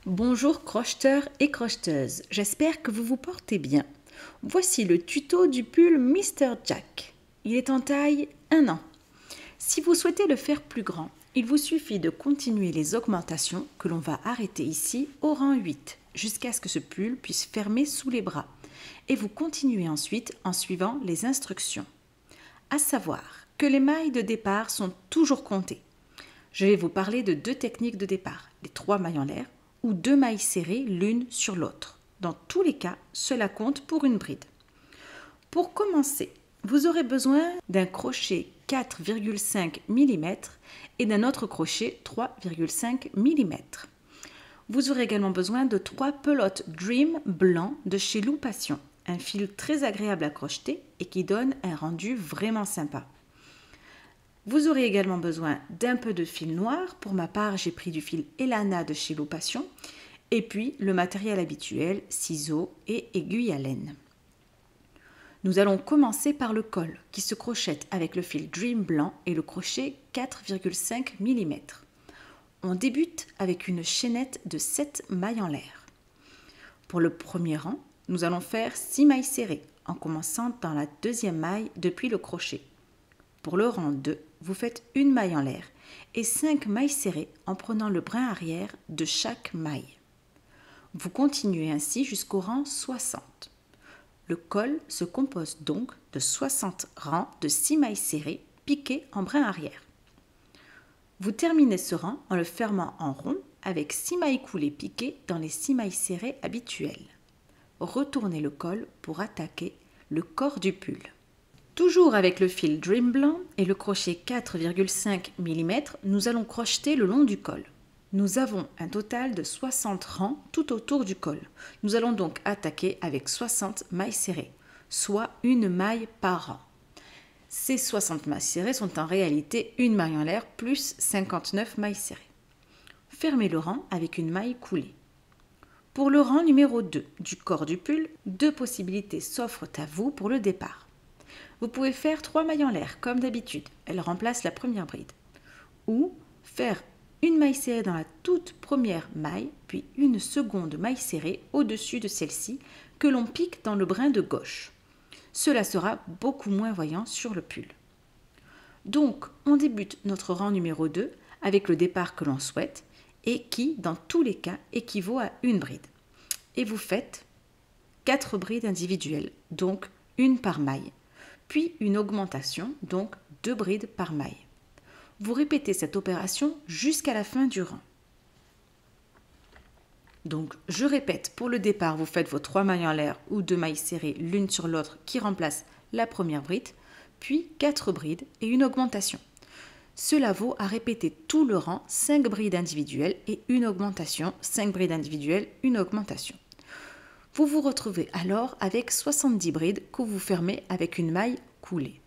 Bonjour crocheteurs et crocheteuses, j'espère que vous vous portez bien. Voici le tuto du pull Mr. Jack. Il est en taille 1 an. Si vous souhaitez le faire plus grand, il vous suffit de continuer les augmentations que l'on va arrêter ici au rang 8 jusqu'à ce que ce pull puisse fermer sous les bras. Et vous continuez ensuite en suivant les instructions. À savoir que les mailles de départ sont toujours comptées. Je vais vous parler de 2 techniques de départ, les 3 mailles en l'air ou 2 mailles serrées l'une sur l'autre. Dans tous les cas, cela compte pour une bride. Pour commencer, vous aurez besoin d'un crochet 4,5 mm et d'un autre crochet 3,5 mm. Vous aurez également besoin de 3 pelotes Dream blanc de chez Loupation, un fil très agréable à crocheter et qui donne un rendu vraiment sympa. Vous aurez également besoin d'un peu de fil noir. Pour ma part, j'ai pris du fil Elana de chez Loupation. Et puis le matériel habituel, ciseaux et aiguilles à laine. Nous allons commencer par le col qui se crochette avec le fil Dream blanc et le crochet 4,5 mm. On débute avec une chaînette de 7 mailles en l'air. Pour le premier rang, nous allons faire 6 mailles serrées en commençant dans la deuxième maille depuis le crochet. Pour le rang 2, vous faites une maille en l'air et 5 mailles serrées en prenant le brin arrière de chaque maille. Vous continuez ainsi jusqu'au rang 60. Le col se compose donc de 60 rangs de 6 mailles serrées piquées en brin arrière. Vous terminez ce rang en le fermant en rond avec 6 mailles coulées piquées dans les 6 mailles serrées habituelles. Retournez le col pour attaquer le corps du pull. Toujours avec le fil Dream blanc et le crochet 4,5 mm, nous allons crocheter le long du col. Nous avons un total de 60 rangs tout autour du col. Nous allons donc attaquer avec 60 mailles serrées, soit une maille par rang. Ces 60 mailles serrées sont en réalité une maille en l'air plus 59 mailles serrées. Fermez le rang avec une maille coulée. Pour le rang numéro 2 du corps du pull, 2 possibilités s'offrent à vous pour le départ. Vous pouvez faire 3 mailles en l'air comme d'habitude, elles remplacent la première bride. Ou faire une maille serrée dans la toute première maille, puis une seconde maille serrée au-dessus de celle-ci que l'on pique dans le brin de gauche. Cela sera beaucoup moins voyant sur le pull. Donc, on débute notre rang numéro 2 avec le départ que l'on souhaite et qui, dans tous les cas, équivaut à une bride. Et vous faites 4 brides individuelles, donc une par maille, puis une augmentation, donc 2 brides par maille. Vous répétez cette opération jusqu'à la fin du rang. Donc, je répète, pour le départ, vous faites vos 3 mailles en l'air ou 2 mailles serrées l'une sur l'autre qui remplacent la première bride, puis 4 brides et une augmentation. Cela vaut à répéter tout le rang, 5 brides individuelles et une augmentation, 5 brides individuelles, une augmentation. Vous vous retrouvez alors avec 70 brides que vous fermez avec une maille coulée.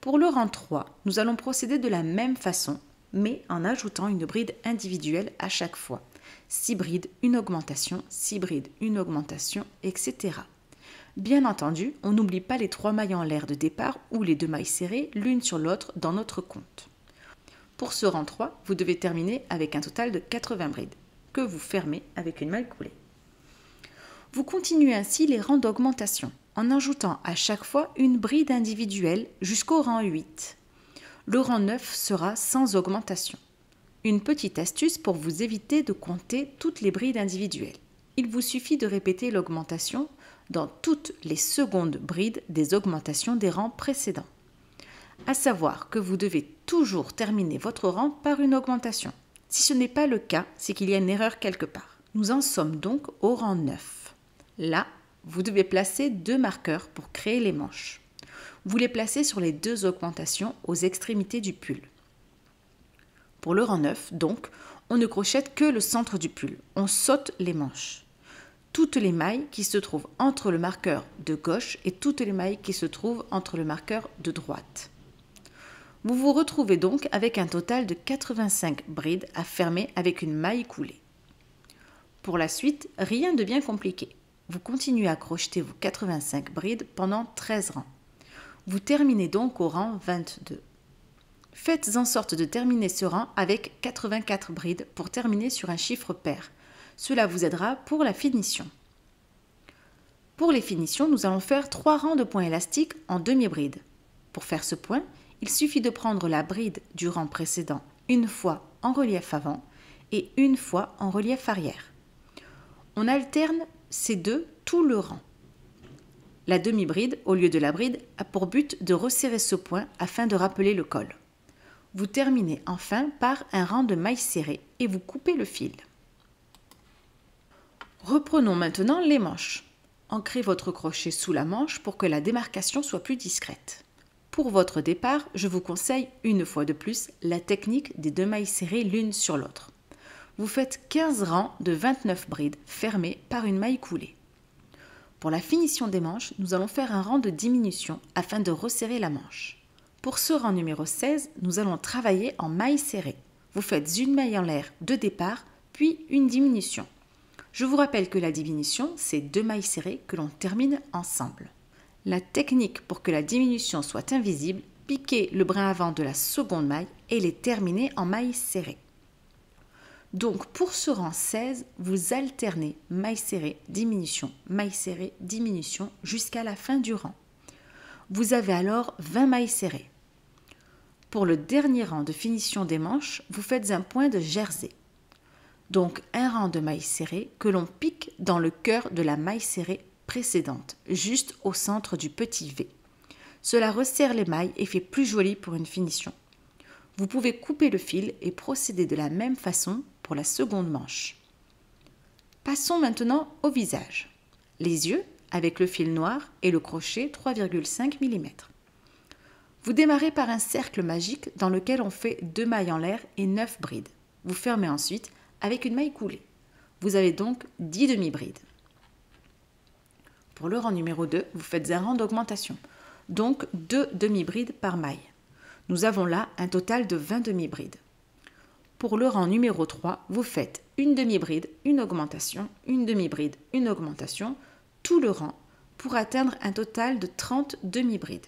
Pour le rang 3, nous allons procéder de la même façon, mais en ajoutant une bride individuelle à chaque fois. 6 brides, une augmentation, 6 brides, une augmentation, etc. Bien entendu, on n'oublie pas les 3 mailles en l'air de départ ou les 2 mailles serrées l'une sur l'autre dans notre compte. Pour ce rang 3, vous devez terminer avec un total de 80 brides, que vous fermez avec une maille coulée. Vous continuez ainsi les rangs d'augmentation, en ajoutant à chaque fois une bride individuelle jusqu'au rang 8. Le rang 9 sera sans augmentation. Une petite astuce pour vous éviter de compter toutes les brides individuelles. Il vous suffit de répéter l'augmentation dans toutes les secondes brides des augmentations des rangs précédents. À savoir que vous devez toujours terminer votre rang par une augmentation. Si ce n'est pas le cas, c'est qu'il y a une erreur quelque part. Nous en sommes donc au rang 9. Là, vous devez placer 2 marqueurs pour créer les manches. Vous les placez sur les 2 augmentations aux extrémités du pull. Pour le rang 9, donc, on ne crochette que le centre du pull. On saute les manches. Toutes les mailles qui se trouvent entre le marqueur de gauche et toutes les mailles qui se trouvent entre le marqueur de droite. Vous vous retrouvez donc avec un total de 85 brides à fermer avec une maille coulée. Pour la suite, rien de bien compliqué. Vous continuez à crocheter vos 85 brides pendant 13 rangs. Vous terminez donc au rang 22. Faites en sorte de terminer ce rang avec 84 brides pour terminer sur un chiffre pair. Cela vous aidera pour la finition. Pour les finitions, nous allons faire 3 rangs de points élastiques en demi-bride. Pour faire ce point, il suffit de prendre la bride du rang précédent une fois en relief avant et une fois en relief arrière. On alterne ces deux tout le rang. La demi-bride, au lieu de la bride, a pour but de resserrer ce point afin de rappeler le col. Vous terminez enfin par un rang de mailles serrées et vous coupez le fil. Reprenons maintenant les manches. Ancrez votre crochet sous la manche pour que la démarcation soit plus discrète. Pour votre départ, je vous conseille une fois de plus la technique des 2 mailles serrées l'une sur l'autre. Vous faites 15 rangs de 29 brides fermées par une maille coulée. Pour la finition des manches, nous allons faire un rang de diminution afin de resserrer la manche. Pour ce rang numéro 16, nous allons travailler en maille serrée. Vous faites une maille en l'air de départ, puis une diminution. Je vous rappelle que la diminution, c'est 2 mailles serrées que l'on termine ensemble. La technique pour que la diminution soit invisible, piquez le brin avant de la seconde maille et les terminez en maille serrée. Donc pour ce rang 16, vous alternez maille serrée, diminution jusqu'à la fin du rang. Vous avez alors 20 mailles serrées. Pour le dernier rang de finition des manches, vous faites un point de jersey. Donc un rang de mailles serrées que l'on pique dans le cœur de la maille serrée précédente, juste au centre du petit V. Cela resserre les mailles et fait plus joli pour une finition. Vous pouvez couper le fil et procéder de la même façon pour la seconde manche. Passons maintenant au visage. Les yeux avec le fil noir et le crochet 3,5 mm. Vous démarrez par un cercle magique dans lequel on fait 2 mailles en l'air et 9 brides. Vous fermez ensuite avec une maille coulée. Vous avez donc 10 demi-brides. Pour le rang numéro 2, vous faites un rang d'augmentation, donc 2 demi-brides par maille. Nous avons là un total de 20 demi-brides. Pour le rang numéro 3, vous faites une demi-bride, une augmentation, une demi-bride, une augmentation, tout le rang pour atteindre un total de 30 demi-brides.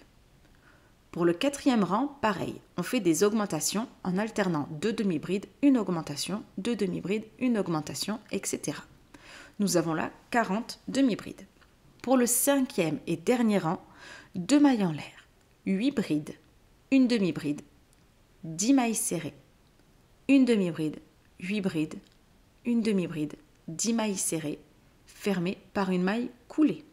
Pour le 4e rang, pareil, on fait des augmentations en alternant 2 demi-brides, une augmentation, 2 demi-brides, une augmentation, etc. Nous avons là 40 demi-brides. Pour le 5e et dernier rang, 2 mailles en l'air, 8 brides, une demi-bride, 10 mailles serrées, une demi-bride, 8 brides, une demi-bride, 10 mailles serrées, fermées par une maille coulée.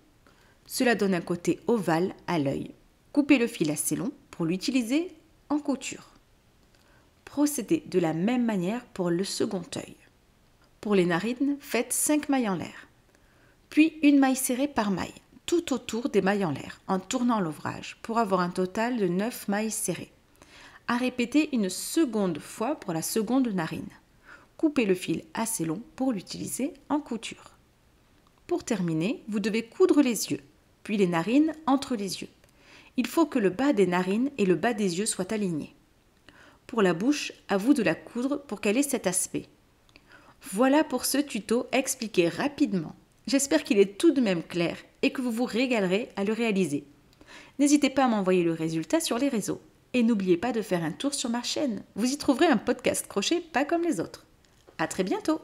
Cela donne un côté ovale à l'œil. Coupez le fil assez long pour l'utiliser en couture. Procédez de la même manière pour le second œil. Pour les narines, faites 5 mailles en l'air, puis une maille serrée par maille, tout autour des mailles en l'air, en tournant l'ouvrage, pour avoir un total de 9 mailles serrées. À répéter une seconde fois pour la seconde narine. Coupez le fil assez long pour l'utiliser en couture. Pour terminer, vous devez coudre les yeux, puis les narines entre les yeux. Il faut que le bas des narines et le bas des yeux soient alignés. Pour la bouche, à vous de la coudre pour qu'elle ait cet aspect. Voilà pour ce tuto expliqué rapidement. J'espère qu'il est tout de même clair et que vous vous régalerez à le réaliser. N'hésitez pas à m'envoyer le résultat sur les réseaux. Et n'oubliez pas de faire un tour sur ma chaîne. Vous y trouverez un podcast crochet pas comme les autres. À très bientôt!